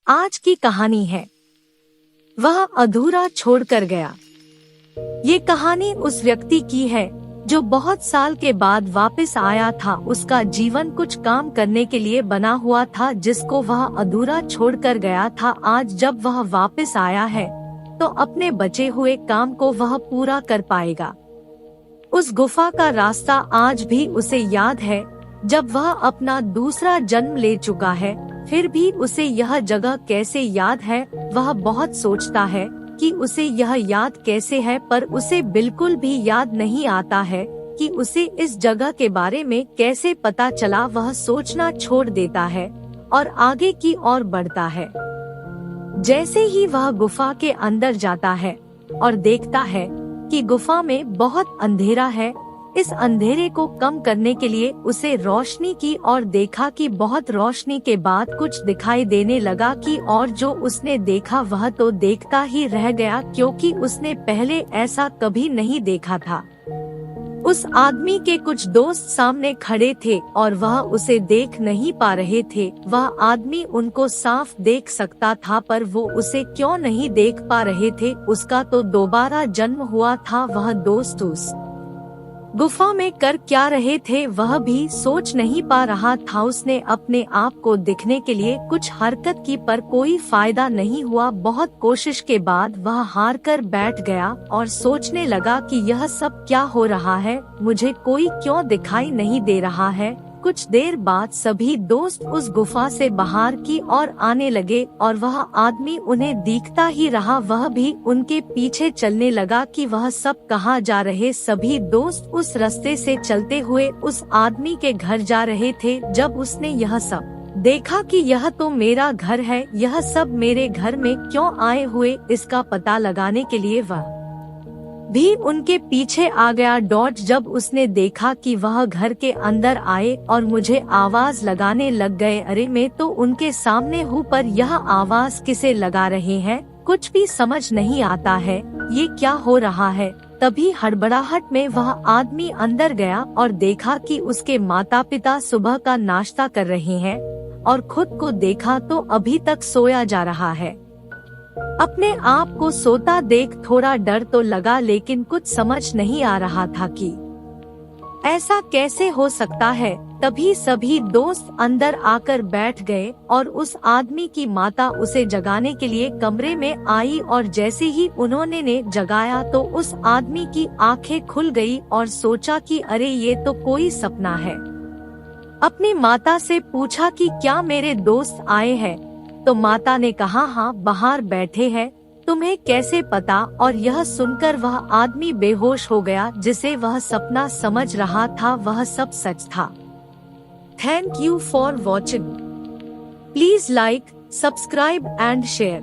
आज की कहानी है वह अधूरा छोड़कर गया। ये कहानी उस व्यक्ति की है जो बहुत साल के बाद वापस आया था। उसका जीवन कुछ काम करने के लिए बना हुआ था जिसको वह अधूरा छोड़कर गया था। आज जब वह वापस आया है तो अपने बचे हुए काम को वह पूरा कर पाएगा। उस गुफा का रास्ता आज भी उसे याद है जब वह अपना दूसरा जन्म ले चुका है, फिर भी उसे यह जगह कैसे याद है। वह बहुत सोचता है कि उसे यह याद कैसे है, पर उसे बिल्कुल भी याद नहीं आता है कि उसे इस जगह के बारे में कैसे पता चला। वह सोचना छोड़ देता है और आगे की ओर बढ़ता है। जैसे ही वह गुफा के अंदर जाता है और देखता है कि गुफा में बहुत अंधेरा है, इस अंधेरे को कम करने के लिए उसे रोशनी की और देखा कि बहुत रोशनी के बाद कुछ दिखाई देने लगा कि और जो उसने देखा वह तो देखता ही रह गया, क्योंकि उसने पहले ऐसा कभी नहीं देखा था। उस आदमी के कुछ दोस्त सामने खड़े थे और वह उसे देख नहीं पा रहे थे। वह आदमी उनको साफ देख सकता था पर वो उसे क्यों नहीं देख पा रहे थे। उसका तो दोबारा जन्म हुआ था। वह दोस्त उस गुफा में कर क्या रहे थे वह भी सोच नहीं पा रहा था। उसने अपने आप को दिखने के लिए कुछ हरकत की पर कोई फायदा नहीं हुआ। बहुत कोशिश के बाद वह हार कर बैठ गया और सोचने लगा कि यह सब क्या हो रहा है, मुझे कोई क्यों दिखाई नहीं दे रहा है। कुछ देर बाद सभी दोस्त उस गुफा से बाहर की ओर आने लगे और वह आदमी उन्हें दिखता ही रहा। वह भी उनके पीछे चलने लगा कि वह सब कहाँ जा रहे। सभी दोस्त उस रास्ते से चलते हुए उस आदमी के घर जा रहे थे। जब उसने यह सब देखा कि यह तो मेरा घर है, यह सब मेरे घर में क्यों आए हुए, इसका पता लगाने के लिए वह भी उनके पीछे आ गया। जब उसने देखा कि वह घर के अंदर आए और मुझे आवाज लगाने लग गए, अरे मैं तो उनके सामने हूँ पर यह आवाज किसे लगा रहे हैं, कुछ भी समझ नहीं आता है, ये क्या हो रहा है। तभी हड़बड़ाहट में वह आदमी अंदर गया और देखा कि उसके माता पिता सुबह का नाश्ता कर रहे हैं और खुद को देखा तो अभी तक सोया जा रहा है। अपने आप को सोता देख थोड़ा डर तो लगा, लेकिन कुछ समझ नहीं आ रहा था कि ऐसा कैसे हो सकता है। तभी सभी दोस्त अंदर आकर बैठ गए और उस आदमी की माता उसे जगाने के लिए कमरे में आई और जैसे ही उन्होंने ने जगाया तो उस आदमी की आंखें खुल गई और सोचा कि अरे ये तो कोई सपना है। अपनी माता से पूछा कि क्या मेरे दोस्त आए हैं, तो माता ने कहा हाँ बाहर बैठे हैं, तुम्हें कैसे पता। और यह सुनकर वह आदमी बेहोश हो गया। जिसे वह सपना समझ रहा था वह सब सच था। Thank you for watching. Please like, subscribe and share.